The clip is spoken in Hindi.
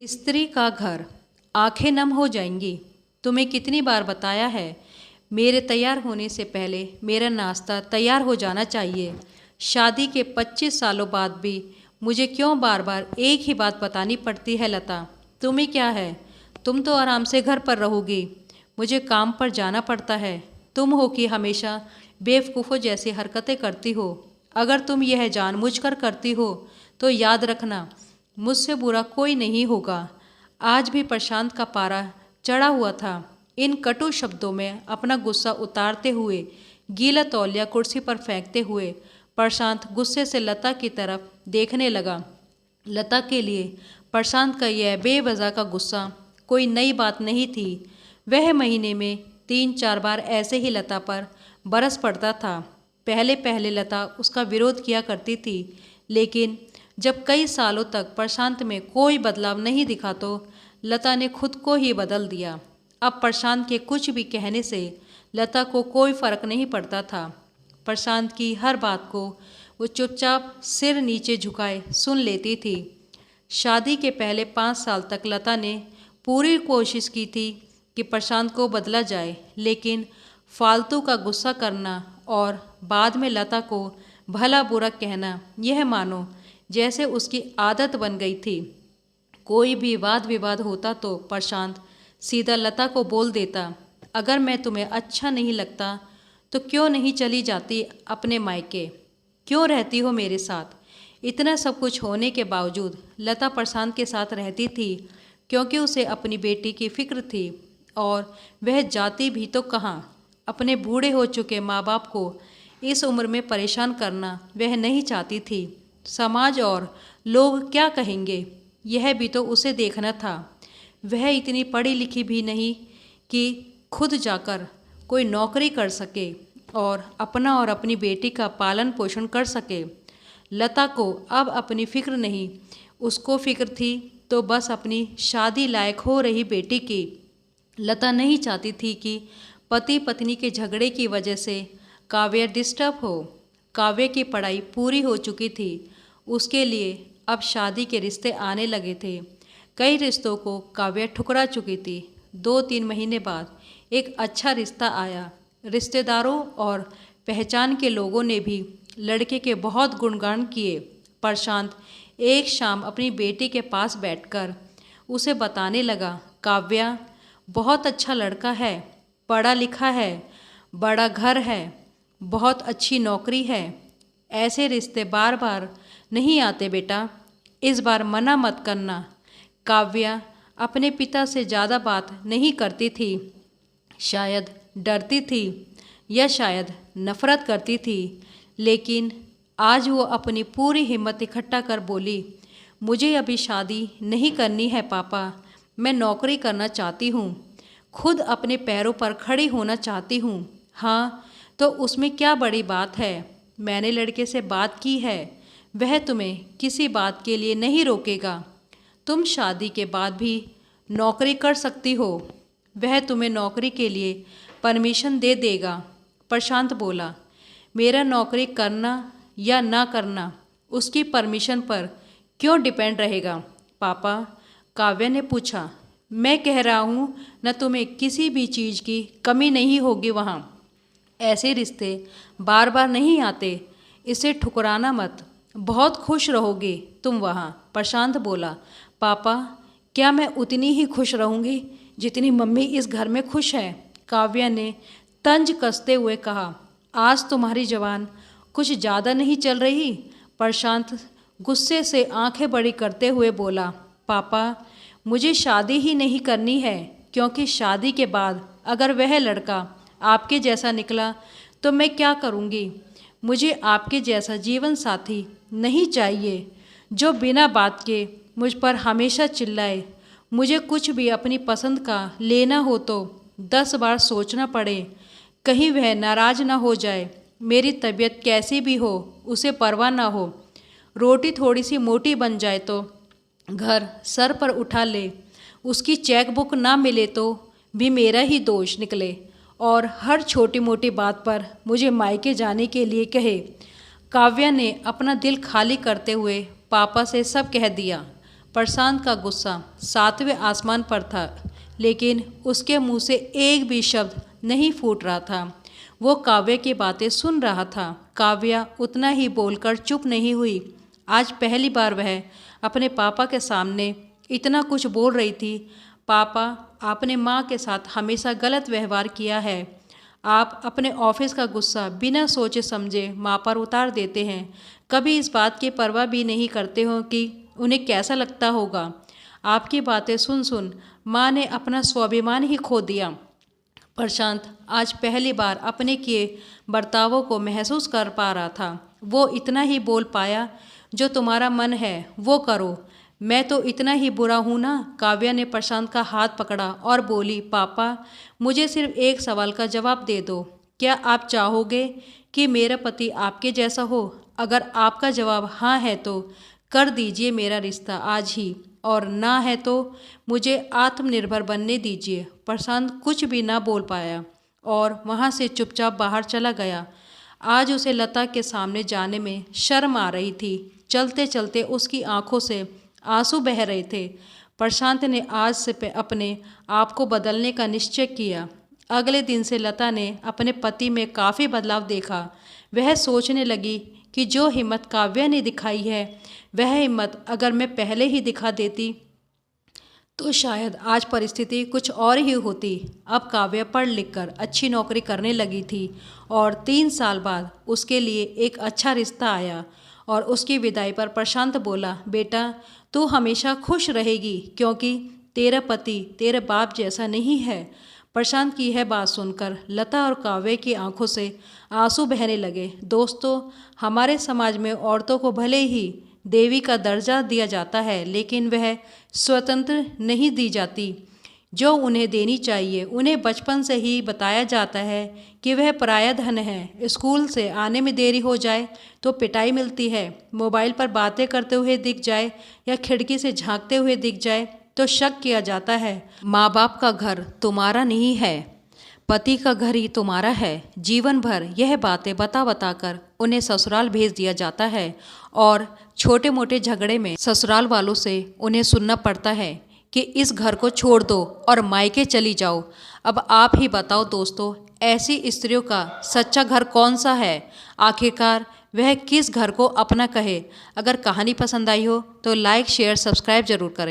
स्त्री का घर, आंखें नम हो जाएंगी। तुम्हें कितनी बार बताया है, मेरे तैयार होने से पहले मेरा नाश्ता तैयार हो जाना चाहिए। शादी के 25 सालों बाद भी मुझे क्यों बार बार एक ही बात बतानी पड़ती है लता? तुम्हें क्या है? तुम तो आराम से घर पर रहोगी, मुझे काम पर जाना पड़ता है। तुम हो कि हमेशा बेवकूफ़ों जैसी हरकतें करती हो। अगर तुम यह जानबूझकर करती हो तो याद रखना, मुझसे बुरा कोई नहीं होगा। आज भी प्रशांत का पारा चढ़ा हुआ था। इन कटु शब्दों में अपना गुस्सा उतारते हुए, गीला तौलिया कुर्सी पर फेंकते हुए प्रशांत गुस्से से लता की तरफ देखने लगा। लता के लिए प्रशांत का यह बेवजह का गुस्सा कोई नई बात नहीं थी। वह महीने में 3-4 बार ऐसे ही लता पर बरस पड़ता था। पहले पहले लता उसका विरोध किया करती थी, लेकिन जब कई सालों तक प्रशांत में कोई बदलाव नहीं दिखा तो लता ने खुद को ही बदल दिया। अब प्रशांत के कुछ भी कहने से लता को कोई फर्क नहीं पड़ता था। प्रशांत की हर बात को वो चुपचाप सिर नीचे झुकाए सुन लेती थी। शादी के पहले 5 साल तक लता ने पूरी कोशिश की थी कि प्रशांत को बदला जाए, लेकिन फालतू का गुस्सा करना और बाद में लता को भला बुरा कहना, यह मानो जैसे उसकी आदत बन गई थी। कोई भी वाद विवाद होता तो प्रशांत सीधा लता को बोल देता, अगर मैं तुम्हें अच्छा नहीं लगता तो क्यों नहीं चली जाती अपने मायके, क्यों रहती हो मेरे साथ? इतना सब कुछ होने के बावजूद लता प्रशांत के साथ रहती थी, क्योंकि उसे अपनी बेटी की फिक्र थी। और वह जाती भी तो कहाँ? अपने बूढ़े हो चुके माँ बाप को इस उम्र में परेशान करना वह नहीं चाहती थी। समाज और लोग क्या कहेंगे, यह भी तो उसे देखना था। वह इतनी पढ़ी लिखी भी नहीं कि खुद जाकर कोई नौकरी कर सके और अपना और अपनी बेटी का पालन पोषण कर सके। लता को अब अपनी फिक्र नहीं, उसको फिक्र थी तो बस अपनी शादी लायक हो रही बेटी की। लता नहीं चाहती थी कि पति पत्नी के झगड़े की वजह से काव्या डिस्टर्ब हो। काव्य की पढ़ाई पूरी हो चुकी थी, उसके लिए अब शादी के रिश्ते आने लगे थे। कई रिश्तों को काव्या ठुकरा चुकी थी। 2-3 महीने बाद एक अच्छा रिश्ता आया। रिश्तेदारों और पहचान के लोगों ने भी लड़के के बहुत गुणगान किए। प्रशांत एक शाम अपनी बेटी के पास बैठकर उसे बताने लगा, काव्या बहुत अच्छा लड़का है, पढ़ा लिखा है, बड़ा घर है, बहुत अच्छी नौकरी है। ऐसे रिश्ते बार बार नहीं आते बेटा, इस बार मना मत करना। काव्या अपने पिता से ज़्यादा बात नहीं करती थी। शायद डरती थी या शायद नफरत करती थी, लेकिन आज वो अपनी पूरी हिम्मत इकट्ठा कर बोली, मुझे अभी शादी नहीं करनी है पापा, मैं नौकरी करना चाहती हूँ, खुद अपने पैरों पर खड़ी होना चाहती हूँ। हाँ तो उसमें क्या बड़ी बात है? मैंने लड़के से बात की है, वह तुम्हें किसी बात के लिए नहीं रोकेगा। तुम शादी के बाद भी नौकरी कर सकती हो, वह तुम्हें नौकरी के लिए परमिशन दे देगा। प्रशांत बोला, मेरा नौकरी करना या ना करना उसकी परमिशन पर क्यों डिपेंड रहेगा पापा? काव्या ने पूछा। मैं कह रहा हूँ न, तुम्हें किसी भी चीज़ की कमी नहीं होगी वहाँ। ऐसे रिश्ते बार बार नहीं आते, इसे ठुकराना मत, बहुत खुश रहोगे तुम वहाँ। प्रशांत बोला, पापा क्या मैं उतनी ही खुश रहूँगी जितनी मम्मी इस घर में खुश है? काव्या ने तंज कसते हुए कहा, आज तुम्हारी जबान कुछ ज़्यादा नहीं चल रही? प्रशांत गुस्से से आंखें बड़ी करते हुए बोला, पापा मुझे शादी ही नहीं करनी है, क्योंकि शादी के बाद अगर वह लड़का आपके जैसा निकला तो मैं क्या करूँगी? मुझे आपके जैसा जीवन साथी नहीं चाहिए जो बिना बात के मुझ पर हमेशा चिल्लाए। मुझे कुछ भी अपनी पसंद का लेना हो तो 10 बार सोचना पड़े, कहीं वह नाराज ना हो जाए। मेरी तबीयत कैसी भी हो उसे परवाह ना हो, रोटी थोड़ी सी मोटी बन जाए तो घर सर पर उठा ले, उसकी चेकबुक ना मिले तो भी मेरा ही दोष निकले और हर छोटी मोटी बात पर मुझे मायके जाने के लिए कहे। काव्या ने अपना दिल खाली करते हुए पापा से सब कह दिया। प्रशांत का गुस्सा 7वें आसमान पर था, लेकिन उसके मुंह से एक भी शब्द नहीं फूट रहा था। वो काव्या की बातें सुन रहा था। काव्या उतना ही बोलकर चुप नहीं हुई। आज पहली बार वह अपने पापा के सामने इतना कुछ बोल रही थी। पापा, आपने माँ के साथ हमेशा गलत व्यवहार किया है। आप अपने ऑफिस का गुस्सा बिना सोचे समझे माँ पर उतार देते हैं। कभी इस बात की परवाह भी नहीं करते हो कि उन्हें कैसा लगता होगा। आपकी बातें सुन सुन माँ ने अपना स्वाभिमान ही खो दिया। प्रशांत आज पहली बार अपने किए बर्तावों को महसूस कर पा रहा था। वो इतना ही बोल पाया, जो तुम्हारा मन है वो करो। मैं तो इतना ही बुरा हूँ ना। काव्या ने प्रशांत का हाथ पकड़ा और बोली, पापा, मुझे सिर्फ एक सवाल का जवाब दे दो। क्या आप चाहोगे कि मेरा पति आपके जैसा हो? अगर आपका जवाब हाँ है तो कर दीजिए मेरा रिश्ता आज ही, और ना है तो मुझे आत्मनिर्भर बनने दीजिए। प्रशांत कुछ भी ना बोल पाया और वहाँ से चुपचाप बाहर चला गया। आज उसे लता के सामने जाने में शर्म आ रही थी। चलते चलते उसकी आंखों से आंसू बह रहे थे। प्रशांत ने आज से अपने आप को बदलने का निश्चय किया। अगले दिन से लता ने अपने पति में काफ़ी बदलाव देखा। वह सोचने लगी कि जो हिम्मत काव्या ने दिखाई है, वह हिम्मत अगर मैं पहले ही दिखा देती तो शायद आज परिस्थिति कुछ और ही होती। अब काव्या पढ़ लिख कर अच्छी नौकरी करने लगी थी और 3 साल बाद उसके लिए एक अच्छा रिश्ता आया। और उसकी विदाई पर प्रशांत बोला, बेटा, तू हमेशा खुश रहेगी क्योंकि तेरा पति तेरे बाप जैसा नहीं है। प्रशांत की यह बात सुनकर लता और काव्य की आंखों से आंसू बहने लगे। दोस्तों, हमारे समाज में औरतों को भले ही देवी का दर्जा दिया जाता है, लेकिन वह स्वतंत्र नहीं दी जाती जो उन्हें देनी चाहिए। उन्हें बचपन से ही बताया जाता है कि वह पराया धन है। स्कूल से आने में देरी हो जाए तो पिटाई मिलती है। मोबाइल पर बातें करते हुए दिख जाए या खिड़की से झांकते हुए दिख जाए तो शक किया जाता है। माँ बाप का घर तुम्हारा नहीं है, पति का घर ही तुम्हारा है। जीवन भर यह बातें बता बता कर उन्हें ससुराल भेज दिया जाता है और छोटे मोटे झगड़े में ससुराल वालों से उन्हें सुनना पड़ता है कि इस घर को छोड़ दो और मायके चली जाओ। अब आप ही बताओ दोस्तों, ऐसी स्त्रियों का सच्चा घर कौन सा है? आखिरकार वह किस घर को अपना कहे? अगर कहानी पसंद आई हो तो लाइक, शेयर, सब्सक्राइब जरूर करें।